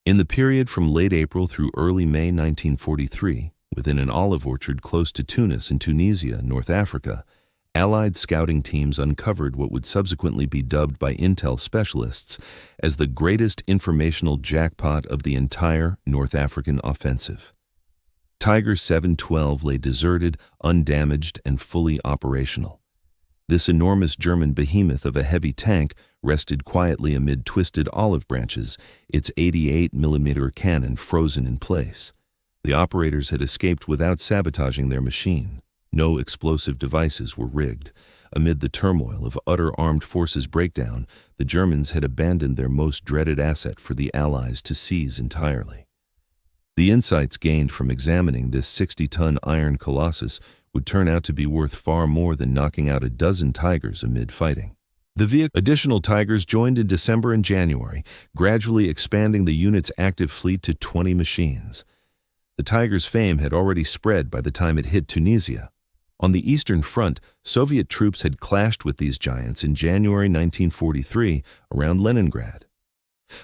In the period from late April through early May 1943, within an olive orchard close to Tunis in Tunisia, North Africa, Allied scouting teams uncovered what would subsequently be dubbed by intel specialists as the greatest informational jackpot of the entire North African offensive. Tiger 712 lay deserted, undamaged, and fully operational. This enormous German behemoth of a heavy tank rested quietly amid twisted olive branches, its 88mm cannon frozen in place. The operators had escaped without sabotaging their machine. No explosive devices were rigged. Amid the turmoil of utter armed forces breakdown, the Germans had abandoned their most dreaded asset for the Allies to seize entirely. The insights gained from examining this 60-ton iron colossus would turn out to be worth far more than knocking out a dozen Tigers amid fighting. Additional Tigers joined in December and January, gradually expanding the unit's active fleet to 20 machines. The Tiger's fame had already spread by the time it hit Tunisia. On the Eastern Front, Soviet troops had clashed with these giants in January 1943 around Leningrad.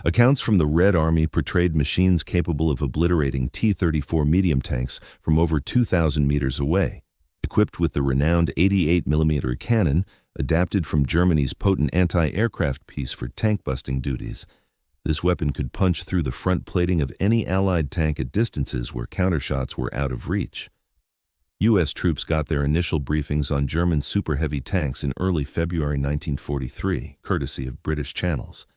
Accounts from the Red Army portrayed machines capable of obliterating T-34 medium tanks from over 2,000 meters away, equipped with the renowned 88mm cannon adapted from Germany's potent anti-aircraft piece for tank-busting duties. This weapon could punch through the front plating of any Allied tank at distances where countershots were out of reach. U.S. troops got their initial briefings on German super-heavy tanks in early February 1943, courtesy of British channels.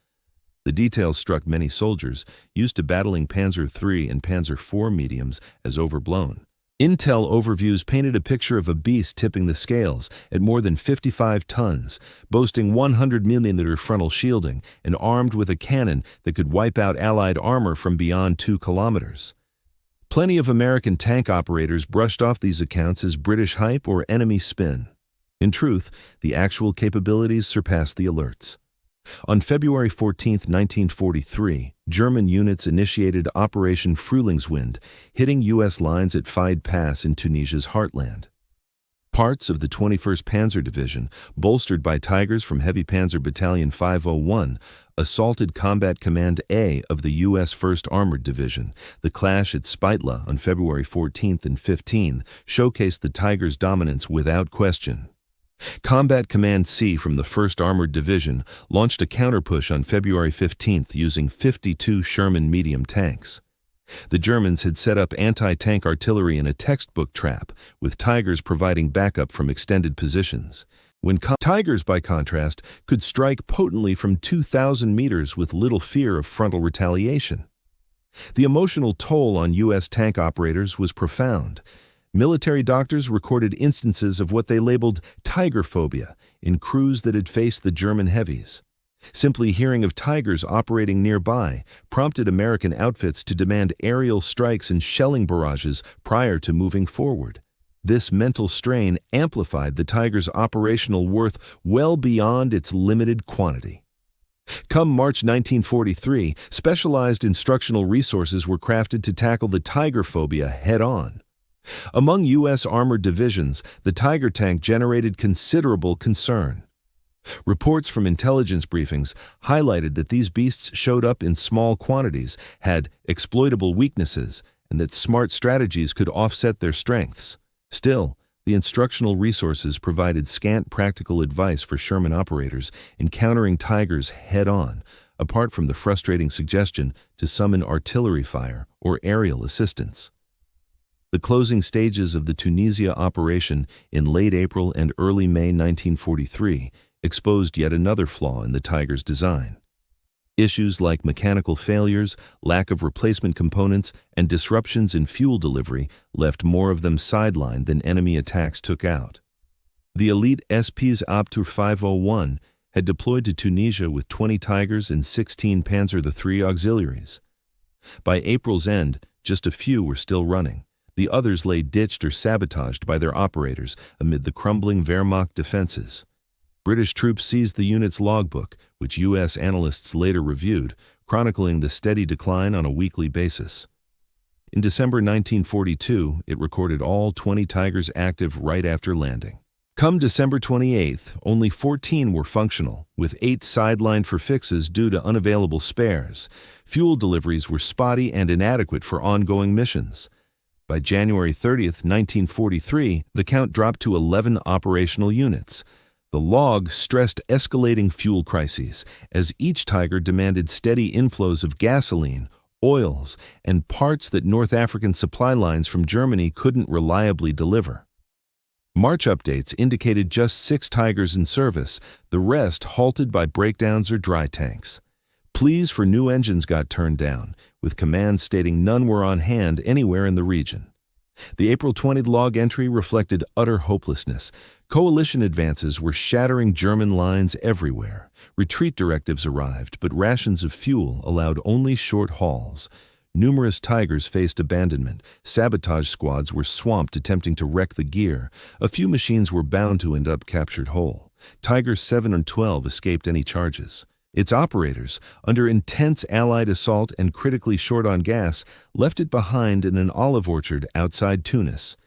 The details struck many soldiers, used to battling Panzer III and Panzer IV mediums, as overblown. Intel overviews painted a picture of a beast tipping the scales at more than 55 tons, boasting 100mm frontal shielding and armed with a cannon that could wipe out Allied armor from beyond 2 kilometers. Plenty of American tank operators brushed off these accounts as British hype or enemy spin. In truth, the actual capabilities surpassed the alerts. On February 14, 1943, German units initiated Operation Frühlingswind, hitting U.S. lines at Faid Pass in Tunisia's heartland. Parts of the 21st Panzer Division, bolstered by Tigers from Heavy Panzer Battalion 501, assaulted Combat Command A of the U.S. 1st Armored Division. The clash at Spitla on February 14th and 15th showcased the Tigers' dominance without question. Combat Command C from the 1st Armored Division launched a counterpush on February 15th using 52 Sherman medium tanks. The Germans had set up anti-tank artillery in a textbook trap, with Tigers providing backup from extended positions. Tigers, by contrast, could strike potently from 2,000 meters with little fear of frontal retaliation. The emotional toll on U.S. tank operators was profound. Military doctors recorded instances of what they labeled Tiger phobia in crews that had faced the German heavies. Simply hearing of Tigers operating nearby prompted American outfits to demand aerial strikes and shelling barrages prior to moving forward. This mental strain amplified the Tiger's operational worth well beyond its limited quantity. Come March 1943, specialized instructional resources were crafted to tackle the Tiger phobia head-on. Among U.S. armored divisions, the Tiger tank generated considerable concern. Reports from intelligence briefings highlighted that these beasts showed up in small quantities, had exploitable weaknesses, and that smart strategies could offset their strengths. Still, the instructional resources provided scant practical advice for Sherman operators encountering Tigers head-on, apart from the frustrating suggestion to summon artillery fire or aerial assistance. The closing stages of the Tunisia operation in late April and early May 1943 exposed yet another flaw in the Tiger's design. Issues like mechanical failures, lack of replacement components, and disruptions in fuel delivery left more of them sidelined than enemy attacks took out. The elite SP's Abtur 501 had deployed to Tunisia with 20 Tigers and 16 Panzer III auxiliaries. By April's end, just a few were still running. The others lay ditched or sabotaged by their operators amid the crumbling Wehrmacht defenses. British troops seized the unit's logbook, which U.S. analysts later reviewed, chronicling the steady decline on a weekly basis. In December 1942, it recorded all 20 Tigers active right after landing. Come December 28th, only 14 were functional, with 8 sidelined for fixes due to unavailable spares. Fuel deliveries were spotty and inadequate for ongoing missions. By January 30th, 1943, the count dropped to 11 operational units. The log stressed escalating fuel crises, as each Tiger demanded steady inflows of gasoline, oils, and parts that North African supply lines from Germany couldn't reliably deliver. March updates indicated just 6 Tigers in service, the rest halted by breakdowns or dry tanks. Pleas for new engines got turned down, with commands stating none were on hand anywhere in the region. The April 20 log entry reflected utter hopelessness. Coalition advances were shattering German lines everywhere. Retreat directives arrived, but rations of fuel allowed only short hauls. Numerous Tigers faced abandonment. Sabotage squads were swamped attempting to wreck the gear. A few machines were bound to end up captured whole. Tiger 7 and 12 escaped any charges. Its operators, under intense Allied assault and critically short on gas, left it behind in an olive orchard outside Tunis.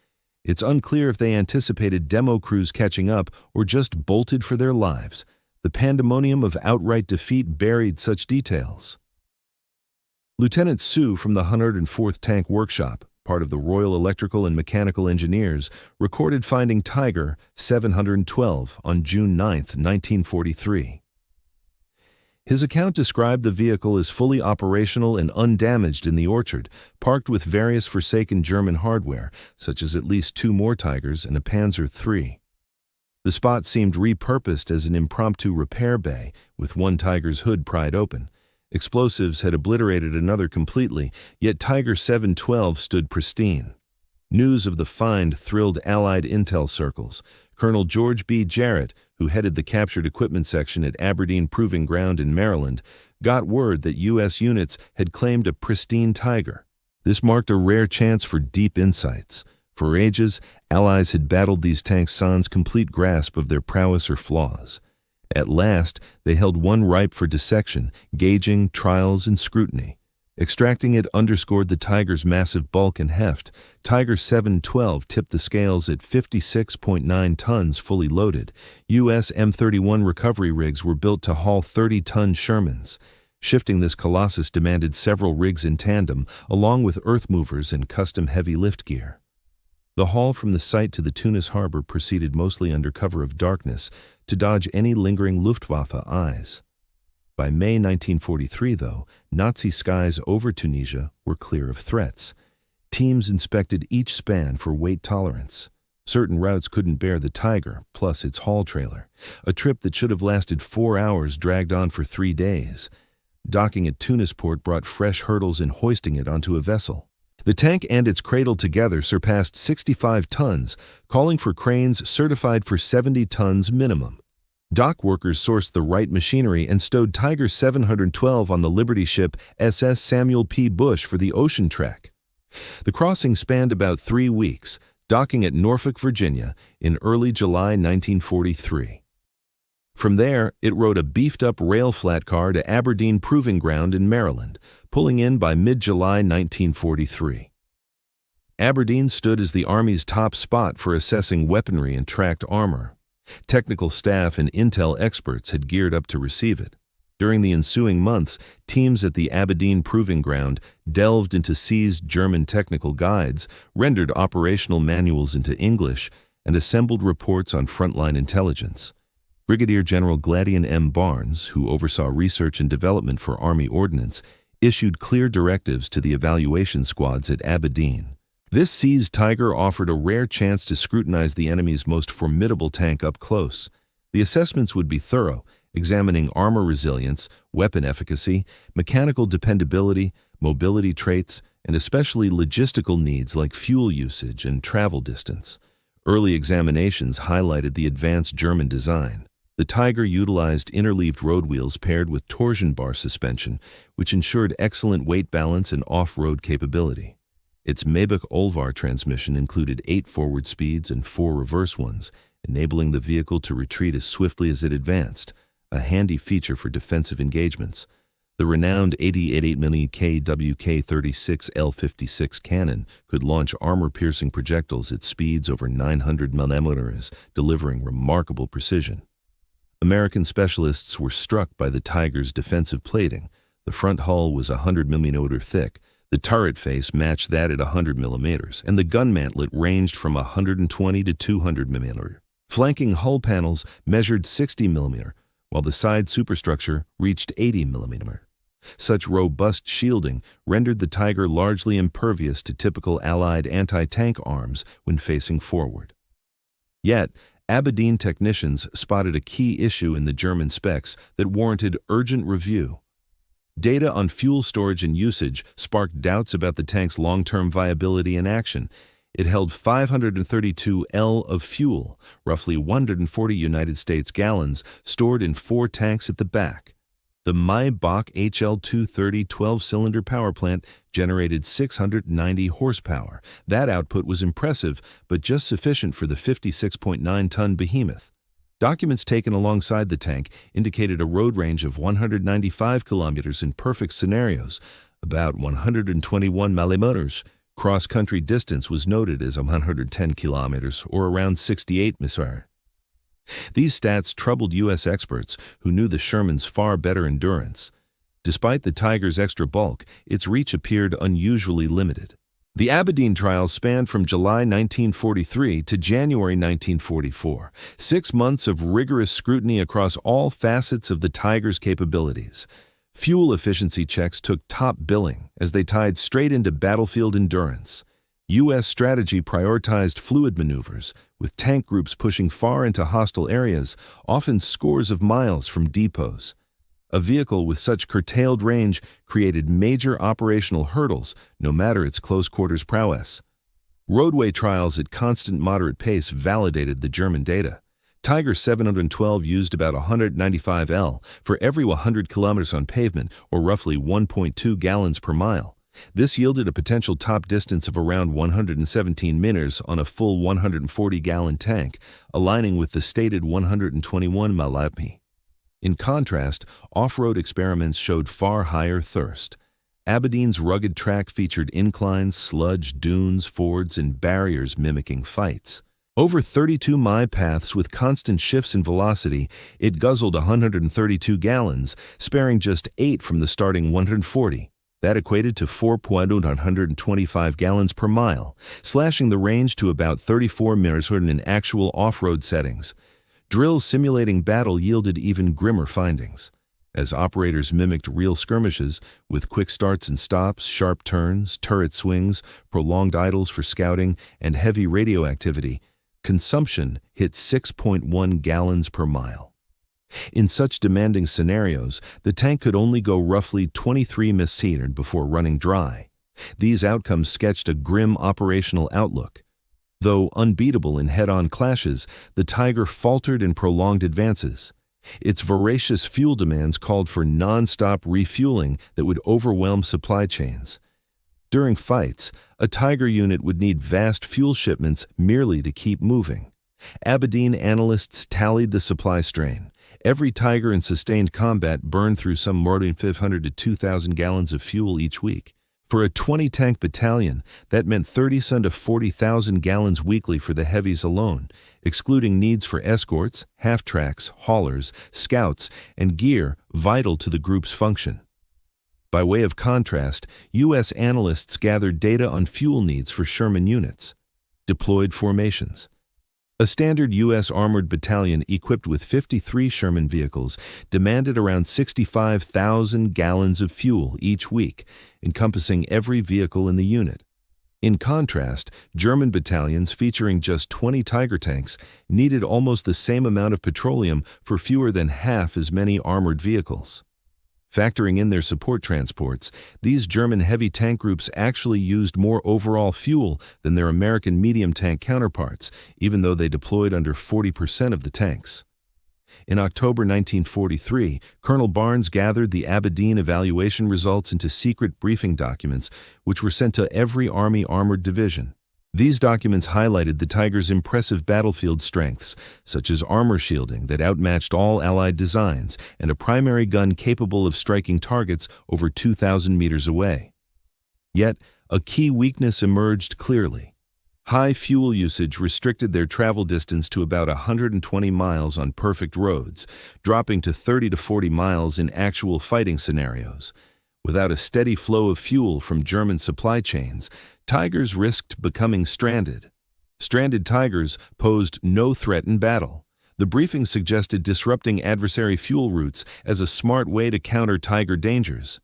It's unclear if they anticipated demo crews catching up or just bolted for their lives. The pandemonium of outright defeat buried such details. Lieutenant Sue from the 104th Tank Workshop, part of the Royal Electrical and Mechanical Engineers, recorded finding Tiger 712 on June 9, 1943. His account described the vehicle as fully operational and undamaged in the orchard, parked with various forsaken German hardware, such as at least 2 more Tigers and a Panzer III. The spot seemed repurposed as an impromptu repair bay, with one Tiger's hood pried open. Explosives had obliterated another completely, yet Tiger 712 stood pristine. News of the find thrilled Allied intel circles. Colonel George B. Jarrett, who headed the captured equipment section at Aberdeen Proving Ground in Maryland, got word that U.S. units had claimed a pristine Tiger. This marked a rare chance for deep insights. For ages, Allies had battled these tanks sans complete grasp of their prowess or flaws. At last, they held one ripe for dissection, gauging, trials, and scrutiny. Extracting it underscored the Tiger's massive bulk and heft. Tiger 712 tipped the scales at 56.9 tons fully loaded. U.S. M31 recovery rigs were built to haul 30-ton Shermans. Shifting this colossus demanded several rigs in tandem, along with earth movers and custom heavy lift gear. The haul from the site to the Tunis harbor proceeded mostly under cover of darkness to dodge any lingering Luftwaffe eyes. By May 1943, though, Nazi skies over Tunisia were clear of threats. Teams inspected each span for weight tolerance. Certain routes couldn't bear the Tiger, plus its haul trailer. A trip that should have lasted 4 hours dragged on for 3 days. Docking at Tunis port brought fresh hurdles in hoisting it onto a vessel. The tank and its cradle together surpassed 65 tons, calling for cranes certified for 70 tons minimum. Dock workers sourced the right machinery and stowed Tiger 712 on the Liberty ship SS Samuel P. Bush for the ocean trek. The crossing spanned about 3 weeks, docking at Norfolk, Virginia, in early July 1943. From there, it rode a beefed-up rail flat car to Aberdeen Proving Ground in Maryland, pulling in by mid-July 1943. Aberdeen stood as the Army's top spot for assessing weaponry and tracked armor. Technical staff and intel experts had geared up to receive it. During the ensuing months, teams at the Aberdeen Proving Ground delved into seized German technical guides, rendered operational manuals into English, and assembled reports on frontline intelligence. Brigadier General Gladian M. Barnes, who oversaw research and development for Army Ordnance, issued clear directives to the evaluation squads at Aberdeen. This seized Tiger offered a rare chance to scrutinize the enemy's most formidable tank up close. The assessments would be thorough, examining armor resilience, weapon efficacy, mechanical dependability, mobility traits, and especially logistical needs like fuel usage and travel distance. Early examinations highlighted the advanced German design. The Tiger utilized interleaved road wheels paired with torsion bar suspension, which ensured excellent weight balance and off-road capability. Its Maybach Olvar transmission included 8 forward speeds and 4 reverse ones, enabling the vehicle to retreat as swiftly as it advanced, a handy feature for defensive engagements. The renowned 88mm KWK-36 L-56 cannon could launch armor-piercing projectiles at speeds over 900 mm, delivering remarkable precision. American specialists were struck by the Tiger's defensive plating. The front hull was 100 mm thick, the turret face matched that at 100 mm, and the gun mantlet ranged from 120 to 200 mm. Flanking hull panels measured 60 mm, while the side superstructure reached 80 mm. Such robust shielding rendered the Tiger largely impervious to typical Allied anti-tank arms when facing forward. Yet, Aberdeen technicians spotted a key issue in the German specs that warranted urgent review. Data on fuel storage and usage sparked doubts about the tank's long-term viability and action. It held 532 L of fuel, roughly 140 United States gallons, stored in 4 tanks at the back. The Maybach HL230 12-cylinder power plant generated 690 horsepower. That output was impressive, but just sufficient for the 56.9-ton behemoth. Documents taken alongside the tank indicated a road range of 195 kilometers in perfect scenarios, about 121 mm. Cross-country distance was noted as 110 kilometers, or around 68 miles. These stats troubled U.S. experts who knew the Sherman's far better endurance. Despite the Tiger's extra bulk, its reach appeared unusually limited. The Aberdeen trial spanned from July 1943 to January 1944, 6 months of rigorous scrutiny across all facets of the Tiger's capabilities. Fuel efficiency checks took top billing as they tied straight into battlefield endurance. U.S. strategy prioritized fluid maneuvers, with tank groups pushing far into hostile areas, often scores of miles from depots. A vehicle with such curtailed range created major operational hurdles, no matter its close-quarters prowess. Roadway trials at constant moderate pace validated the German data. Tiger 712 used about 195 L for every 100 kilometers on pavement, or roughly 1.2 gallons per mile. This yielded a potential top distance of around 117 meters on a full 140-gallon tank, aligning with the stated 121 mile. In contrast, off-road experiments showed far higher thirst. Aberdeen's rugged track featured inclines, sludge, dunes, fords, and barriers mimicking fights. Over 32 mi paths with constant shifts in velocity, it guzzled 132 gallons, sparing just 8 from the starting 140. That equated to 4.125 gallons per mile, slashing the range to about 34 miles in actual off-road settings. Drills simulating battle yielded even grimmer findings. As operators mimicked real skirmishes, with quick starts and stops, sharp turns, turret swings, prolonged idles for scouting, and heavy radio activity, consumption hit 6.1 gallons per mile. In such demanding scenarios, the tank could only go roughly 23 minutes before running dry. These outcomes sketched a grim operational outlook. Though unbeatable in head-on clashes, the Tiger faltered in prolonged advances. Its voracious fuel demands called for non-stop refueling that would overwhelm supply chains. During fights, a Tiger unit would need vast fuel shipments merely to keep moving. Aberdeen analysts tallied the supply strain. Every Tiger in sustained combat burned through some more than 500 to 2,000 gallons of fuel each week. For a 20-tank battalion, that meant 30,000 to 40,000 gallons weekly for the heavies alone, excluding needs for escorts, half-tracks, haulers, scouts, and gear vital to the group's function. By way of contrast, U.S. analysts gathered data on fuel needs for Sherman units. Deployed formations. A standard U.S. armored battalion equipped with 53 Sherman vehicles demanded around 65,000 gallons of fuel each week, encompassing every vehicle in the unit. In contrast, German battalions featuring just 20 Tiger tanks needed almost the same amount of petroleum for fewer than half as many armored vehicles. Factoring in their support transports, these German heavy tank groups actually used more overall fuel than their American medium tank counterparts, even though they deployed under 40% of the tanks. In October 1943, Colonel Barnes gathered the Aberdeen evaluation results into secret briefing documents, which were sent to every Army armored division. These documents highlighted the Tiger's impressive battlefield strengths, such as armor shielding that outmatched all Allied designs and a primary gun capable of striking targets over 2,000 meters away. Yet, a key weakness emerged clearly. High fuel usage restricted their travel distance to about 120 miles on perfect roads, dropping to 30 to 40 miles in actual fighting scenarios. Without a steady flow of fuel from German supply chains, Tigers risked becoming stranded. Stranded Tigers posed no threat in battle. The briefing suggested disrupting adversary fuel routes as a smart way to counter Tiger dangers.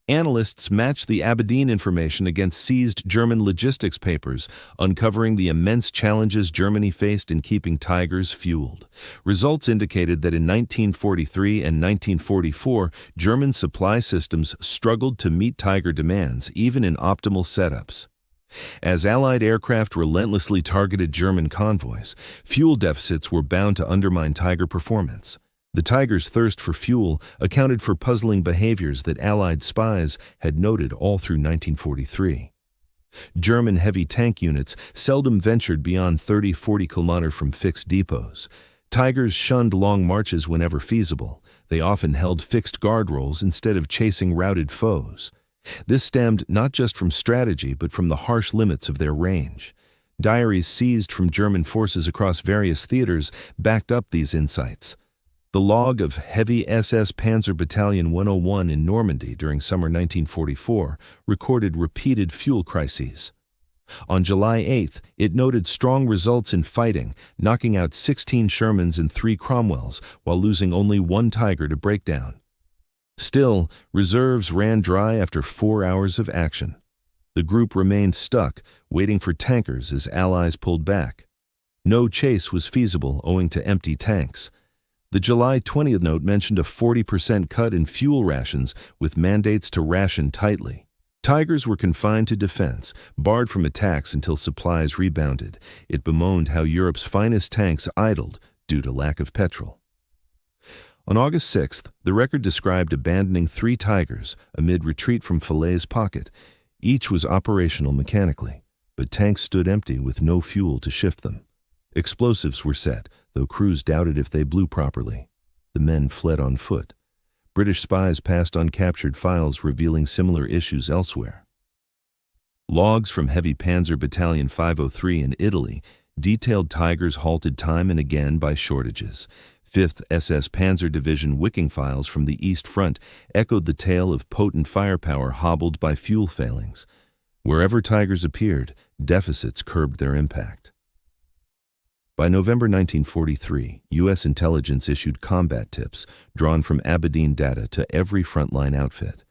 Analysts matched the Aberdeen information against seized German logistics papers, uncovering the immense challenges Germany faced in keeping Tigers fueled. Results indicated that in 1943 and 1944, German supply systems struggled to meet Tiger demands, even in optimal setups. As Allied aircraft relentlessly targeted German convoys, fuel deficits were bound to undermine Tiger performance. The Tiger's thirst for fuel accounted for puzzling behaviors that Allied spies had noted all through 1943. German heavy tank units seldom ventured beyond 30-40 km from fixed depots. Tigers shunned long marches whenever feasible. They often held fixed guard roles instead of chasing routed foes. This stemmed not just from strategy but from the harsh limits of their range. Diaries seized from German forces across various theaters backed up these insights. The log of Heavy SS Panzer Battalion 101 in Normandy during summer 1944 recorded repeated fuel crises. On July 8, it noted strong results in fighting, knocking out 16 Shermans and 3 Cromwells while losing only 1 Tiger to breakdown. Still, reserves ran dry after 4 hours of action. The group remained stuck, waiting for tankers as Allies pulled back. No chase was feasible owing to empty tanks. The July 20th note mentioned a 40% cut in fuel rations with mandates to ration tightly. Tigers were confined to defense, barred from attacks until supplies rebounded. It bemoaned how Europe's finest tanks idled due to lack of petrol. On August 6th, the record described abandoning 3 Tigers amid retreat from Falay's pocket. Each was operational mechanically, but tanks stood empty with no fuel to shift them. Explosives were set, though crews doubted if they blew properly. The men fled on foot. British spies passed uncaptured files revealing similar issues elsewhere. Logs from Heavy Panzer Battalion 503 in Italy detailed Tigers halted time and again by shortages. 5th SS Panzer Division wicking files from the East Front echoed the tale of potent firepower hobbled by fuel failings. Wherever Tigers appeared, deficits curbed their impact. By November 1943, U.S. intelligence issued combat tips drawn from Aberdeen data to every frontline outfit.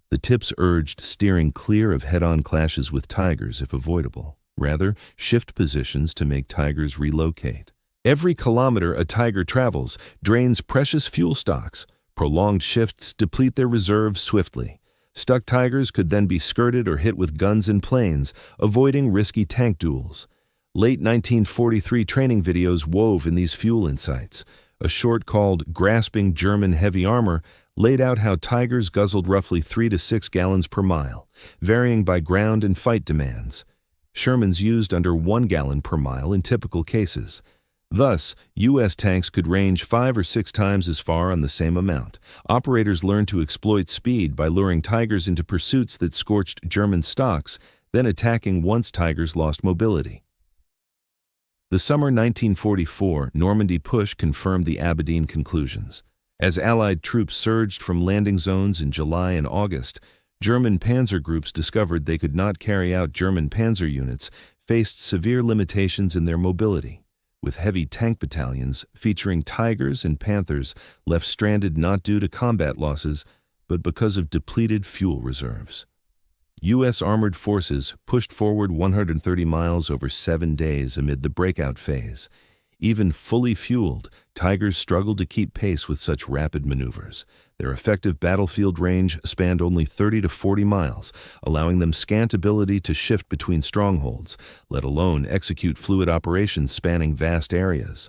The tips urged steering clear of head-on clashes with Tigers if avoidable. Rather, shift positions to make Tigers relocate. Every kilometer a Tiger travels drains precious fuel stocks. Prolonged shifts deplete their reserves swiftly. Stuck Tigers could then be skirted or hit with guns and planes, avoiding risky tank duels. Late 1943 training videos wove in these fuel insights. A short called Grasping German Heavy Armor laid out how Tigers guzzled roughly 3 to 6 gallons per mile, varying by ground and fight demands. Shermans used under 1 gallon per mile in typical cases. Thus, U.S. tanks could range 5 or 6 times as far on the same amount. Operators learned to exploit speed by luring Tigers into pursuits that scorched German stocks, then attacking once Tigers lost mobility. The summer 1944 Normandy push confirmed the Aberdeen conclusions. As Allied troops surged from landing zones in July and August, German panzer groups discovered they could not carry out German panzer units, faced severe limitations in their mobility, with heavy tank battalions featuring Tigers and Panthers left stranded not due to combat losses, but because of depleted fuel reserves. U.S. armored forces pushed forward 130 miles over 7 days amid the breakout phase. Even fully fueled, Tigers struggled to keep pace with such rapid maneuvers. Their effective battlefield range spanned only 30 to 40 miles, allowing them scant ability to shift between strongholds, let alone execute fluid operations spanning vast areas.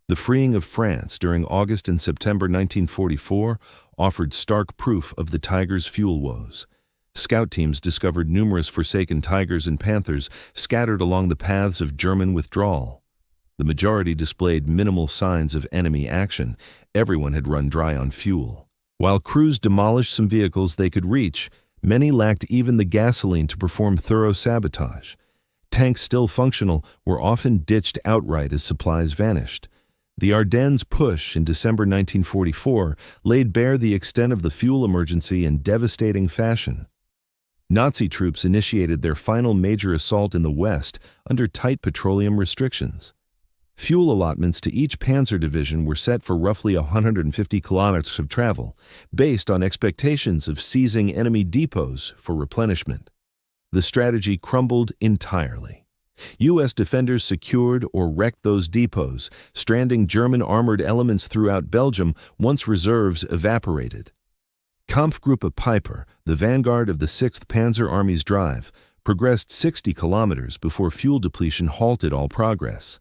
The freeing of France during August and September 1944 offered stark proof of the Tigers' fuel woes. Scout teams discovered numerous forsaken tigers and panthers scattered along the paths of German withdrawal. The majority displayed minimal signs of enemy action. Everyone had run dry on fuel. While crews demolished some vehicles they could reach, many lacked even the gasoline to perform thorough sabotage. Tanks still functional were often ditched outright as supplies vanished. The Ardennes push in December 1944 laid bare the extent of the fuel emergency in devastating fashion. Nazi troops initiated their final major assault in the West under tight petroleum restrictions. Fuel allotments to each panzer division were set for roughly 150 kilometers of travel, based on expectations of seizing enemy depots for replenishment. The strategy crumbled entirely. U.S. defenders secured or wrecked those depots, stranding German armored elements throughout Belgium once reserves evaporated. Kampfgruppe Peiper, the vanguard of the 6th Panzer Army's drive, progressed 60 kilometers before fuel depletion halted all progress.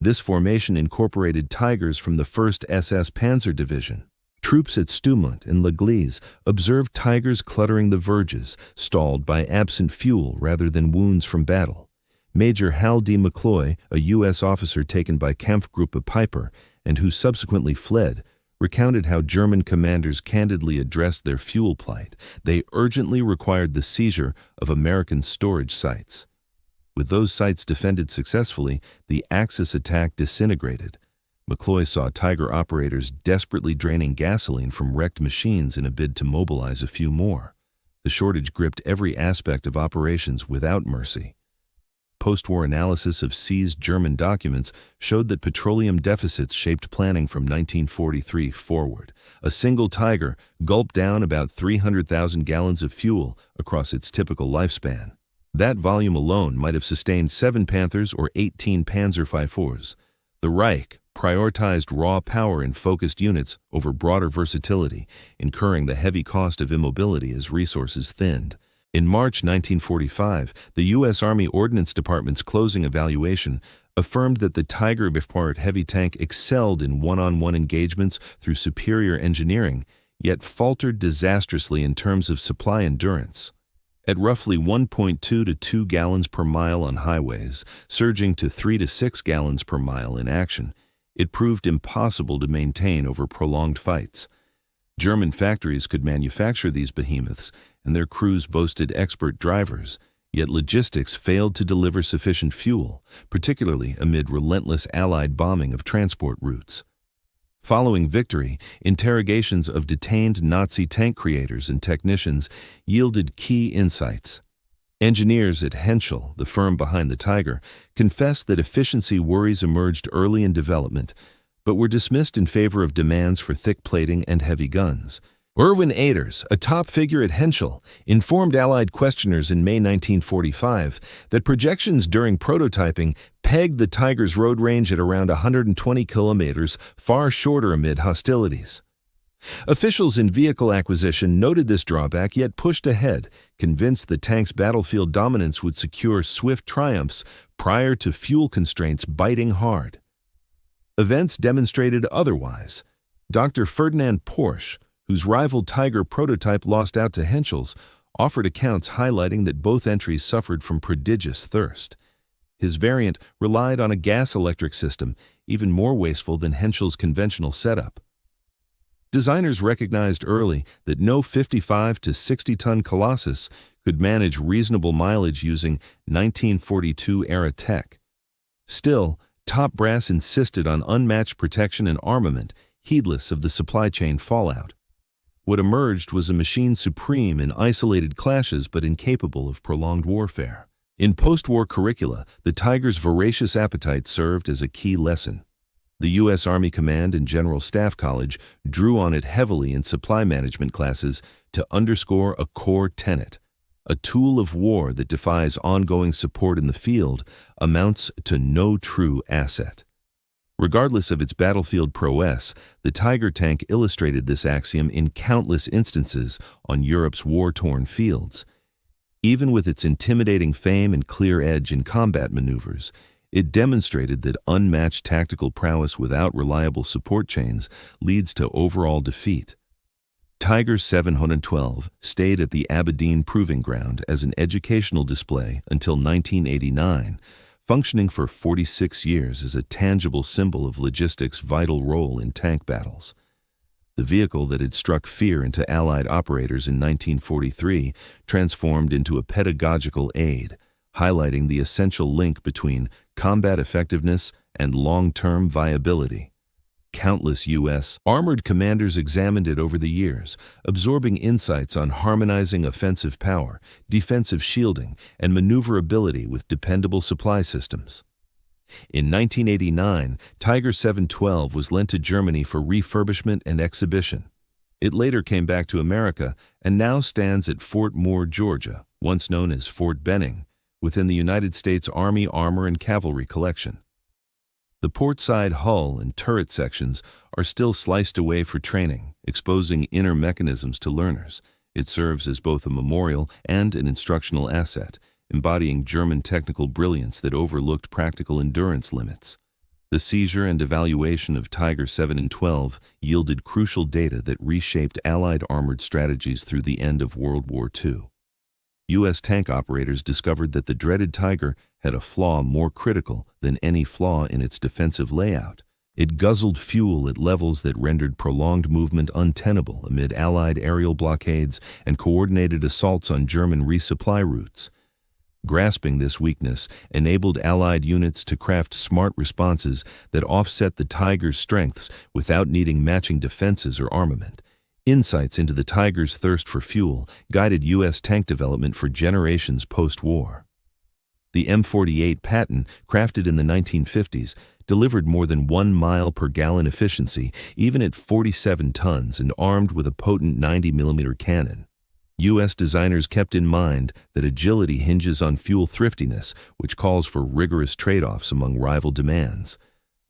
This formation incorporated Tigers from the 1st SS Panzer Division. Troops at Stoumont and L'Église observed Tigers cluttering the verges, stalled by absent fuel rather than wounds from battle. Major Hal D. McCloy, a U.S. officer taken by Kampfgruppe Peiper and who subsequently fled, recounted how German commanders candidly addressed their fuel plight. They urgently required the seizure of American storage sites. With those sites defended successfully, the Axis attack disintegrated. McCloy saw Tiger operators desperately draining gasoline from wrecked machines in a bid to mobilize a few more. The shortage gripped every aspect of operations without mercy. Post-war analysis of seized German documents showed that petroleum deficits shaped planning from 1943 forward. A single Tiger gulped down about 300,000 gallons of fuel across its typical lifespan. That volume alone might have sustained 7 Panthers or 18 Panzer IV. The Reich prioritized raw power in focused units over broader versatility, incurring the heavy cost of immobility as resources thinned. In March 1945, the U.S. Army Ordnance Department's closing evaluation affirmed that the Tiger Befpart heavy tank excelled in one-on-one engagements through superior engineering, yet faltered disastrously in terms of supply endurance. At roughly 1.2 to 2 gallons per mile on highways, surging to 3 to 6 gallons per mile in action, it proved impossible to maintain over prolonged fights. German factories could manufacture these behemoths, and their crews boasted expert drivers, yet logistics failed to deliver sufficient fuel, particularly amid relentless Allied bombing of transport routes. Following victory, interrogations of detained Nazi tank creators and technicians yielded key insights. Engineers at Henschel, the firm behind the Tiger, confessed that efficiency worries emerged early in development, but were dismissed in favor of demands for thick plating and heavy guns. Erwin Aders, a top figure at Henschel, informed Allied questioners in May 1945 that projections during prototyping pegged the Tiger's road range at around 120 kilometers, far shorter amid hostilities. Officials in vehicle acquisition noted this drawback yet pushed ahead, convinced the tank's battlefield dominance would secure swift triumphs prior to fuel constraints biting hard. Events demonstrated otherwise. Dr. Ferdinand Porsche, whose rival Tiger prototype lost out to Henschel's, offered accounts highlighting that both entries suffered from prodigious thirst. His variant relied on a gas-electric system, even more wasteful than Henschel's conventional setup. Designers recognized early that no 55 to 60-ton Colossus could manage reasonable mileage using 1942-era tech. Still, top brass insisted on unmatched protection and armament, heedless of the supply chain fallout. What emerged was a machine supreme in isolated clashes but incapable of prolonged warfare. In post-war curricula, the Tiger's voracious appetite served as a key lesson. The U.S. Army Command and General Staff College drew on it heavily in supply management classes to underscore a core tenet. A tool of war that defies ongoing support in the field amounts to no true asset. Regardless of its battlefield prowess, the Tiger tank illustrated this axiom in countless instances on Europe's war-torn fields. Even with its intimidating fame and clear edge in combat maneuvers, it demonstrated that unmatched tactical prowess without reliable support chains leads to overall defeat. Tiger 712 stayed at the Aberdeen Proving Ground as an educational display until 1989, functioning for 46 years as a tangible symbol of logistics' vital role in tank battles. The vehicle that had struck fear into Allied operators in 1943 transformed into a pedagogical aid, highlighting the essential link between combat effectiveness and long-term viability. Countless U.S. armored commanders examined it over the years, absorbing insights on harmonizing offensive power, defensive shielding, and maneuverability with dependable supply systems. In 1989, Tiger 712 was lent to Germany for refurbishment and exhibition. It later came back to America and now stands at Fort Moore, Georgia, once known as Fort Benning, within the United States Army Armor and Cavalry Collection. The portside hull and turret sections are still sliced away for training, exposing inner mechanisms to learners. It serves as both a memorial and an instructional asset, embodying German technical brilliance that overlooked practical endurance limits. The seizure and evaluation of Tiger 7 and 12 yielded crucial data that reshaped Allied armored strategies through the end of World War II. U.S. tank operators discovered that the dreaded Tiger had a flaw more critical than any flaw in its defensive layout. It guzzled fuel at levels that rendered prolonged movement untenable amid Allied aerial blockades and coordinated assaults on German resupply routes. Grasping this weakness enabled Allied units to craft smart responses that offset the Tiger's strengths without needing matching defenses or armament. Insights into the Tiger's thirst for fuel guided U.S. tank development for generations post-war. The M48 Patton, crafted in the 1950s, delivered more than 1 mile per gallon efficiency, even at 47 tons and armed with a potent 90mm cannon. U.S. designers kept in mind that agility hinges on fuel thriftiness, which calls for rigorous trade-offs among rival demands.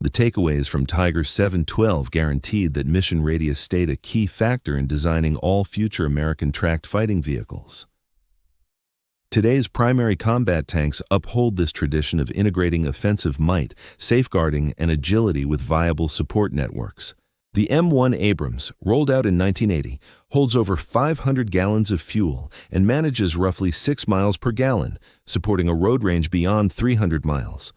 The takeaways from Tiger 712 guaranteed that mission radius stayed a key factor in designing all future American tracked fighting vehicles. Today's primary combat tanks uphold this tradition of integrating offensive might, safeguarding, and agility with viable support networks. The M1 Abrams, rolled out in 1980, holds over 500 gallons of fuel and manages roughly 6 miles per gallon, supporting a road range beyond 300 miles.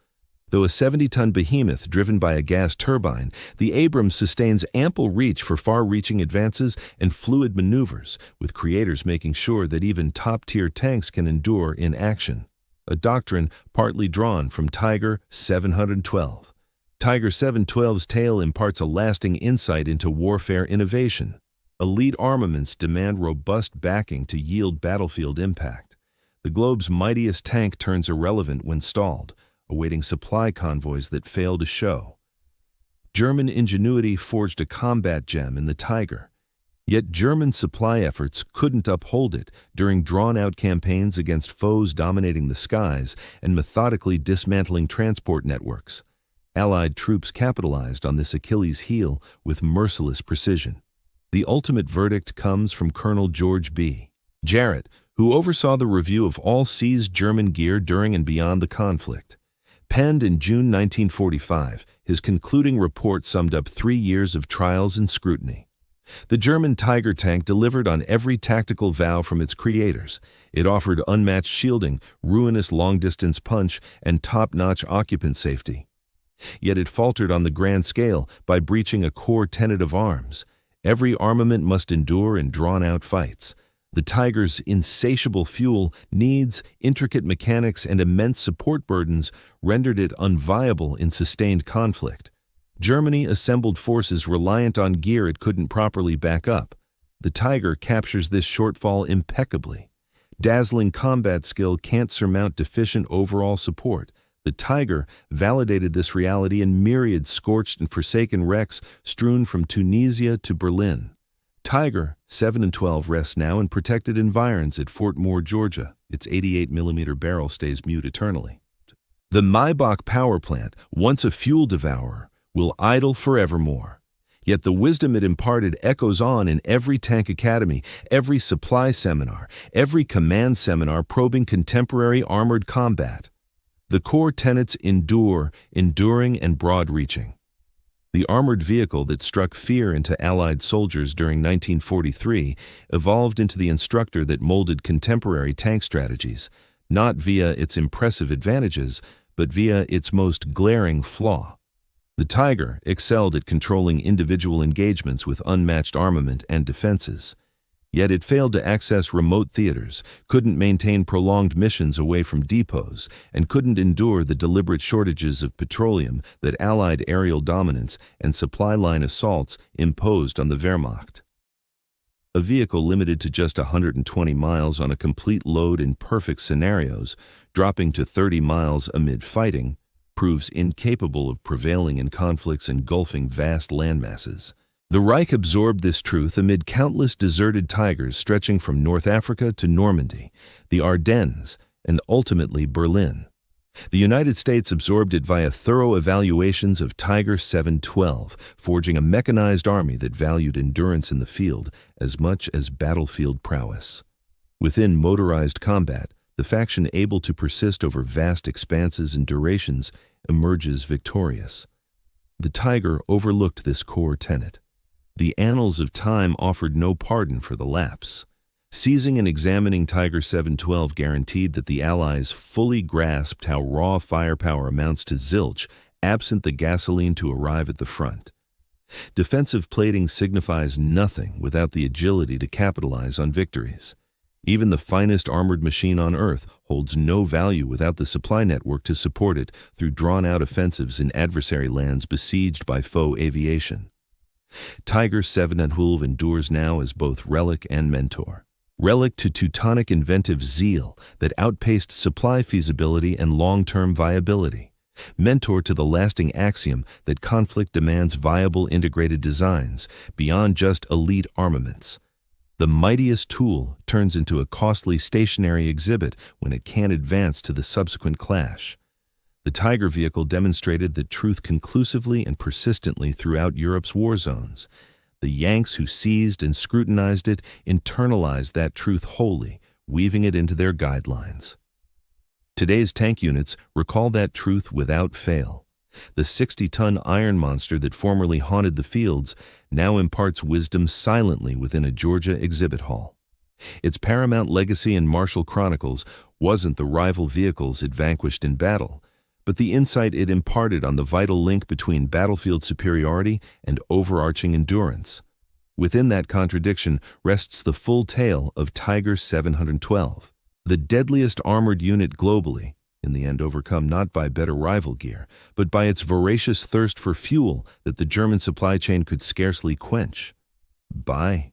Though a 70-ton behemoth driven by a gas turbine, the Abrams sustains ample reach for far-reaching advances and fluid maneuvers, with creators making sure that even top-tier tanks can endure in action. A doctrine partly drawn from Tiger 712. Tiger 712's tale imparts a lasting insight into warfare innovation. Elite armaments demand robust backing to yield battlefield impact. The globe's mightiest tank turns irrelevant when stalled, awaiting supply convoys that fail to show. German ingenuity forged a combat gem in the Tiger. Yet German supply efforts couldn't uphold it during drawn-out campaigns against foes dominating the skies and methodically dismantling transport networks. Allied troops capitalized on this Achilles heel with merciless precision. The ultimate verdict comes from Colonel George B. Jarrett, who oversaw the review of all seized German gear during and beyond the conflict. Penned in June 1945, his concluding report summed up 3 years of trials and scrutiny. The German Tiger tank delivered on every tactical vow from its creators. It offered unmatched shielding, ruinous long-distance punch, and top-notch occupant safety. Yet it faltered on the grand scale by breaching a core tenet of arms. Every armament must endure in drawn-out fights. The Tiger's insatiable fuel needs, intricate mechanics, and immense support burdens rendered it unviable in sustained conflict. Germany assembled forces reliant on gear it couldn't properly back up. The Tiger captures this shortfall impeccably. Dazzling combat skill can't surmount deficient overall support. The Tiger validated this reality in myriad scorched and forsaken wrecks strewn from Tunisia to Berlin. Tiger 7 and 12 rests now in protected environs at Fort Moore, Georgia. Its 88mm barrel stays mute eternally. The Maybach power plant, once a fuel devourer, will idle forevermore. Yet the wisdom it imparted echoes on in every tank academy, every supply seminar, every command seminar probing contemporary armored combat. The core tenets endure, enduring, and broad-reaching. The armored vehicle that struck fear into Allied soldiers during 1943 evolved into the instructor that molded contemporary tank strategies, not via its impressive advantages, but via its most glaring flaw. The Tiger excelled at controlling individual engagements with unmatched armament and defenses. Yet it failed to access remote theaters, couldn't maintain prolonged missions away from depots, and couldn't endure the deliberate shortages of petroleum that Allied aerial dominance and supply line assaults imposed on the Wehrmacht. A vehicle limited to just 120 miles on a complete load in perfect scenarios, dropping to 30 miles amid fighting, proves incapable of prevailing in conflicts engulfing vast landmasses. The Reich absorbed this truth amid countless deserted Tigers stretching from North Africa to Normandy, the Ardennes, and ultimately Berlin. The United States absorbed it via thorough evaluations of Tiger 712, forging a mechanized army that valued endurance in the field as much as battlefield prowess. Within motorized combat, the faction able to persist over vast expanses and durations emerges victorious. The Tiger overlooked this core tenet. The annals of time offered no pardon for the lapse. Seizing and examining Tiger 712 guaranteed that the Allies fully grasped how raw firepower amounts to zilch, absent the gasoline to arrive at the front. Defensive plating signifies nothing without the agility to capitalize on victories. Even the finest armored machine on Earth holds no value without the supply network to support it through drawn-out offensives in adversary lands besieged by foe aviation. Tiger 712 endures now as both relic and mentor. Relic to Teutonic inventive zeal that outpaced supply feasibility and long-term viability. Mentor to the lasting axiom that conflict demands viable integrated designs beyond just elite armaments. The mightiest tool turns into a costly stationary exhibit when it can't advance to the subsequent clash. The Tiger vehicle demonstrated that truth conclusively and persistently throughout Europe's war zones. The Yanks who seized and scrutinized it internalized that truth wholly, weaving it into their guidelines. Today's tank units recall that truth without fail. The 60-ton iron monster that formerly haunted the fields now imparts wisdom silently within a Georgia exhibit hall. Its paramount legacy in martial chronicles wasn't the rival vehicles it vanquished in battle, but the insight it imparted on the vital link between battlefield superiority and overarching endurance. Within that contradiction rests the full tale of Tiger 712, the deadliest armored unit globally, in the end overcome not by better rival gear, but by its voracious thirst for fuel that the German supply chain could scarcely quench. Bye.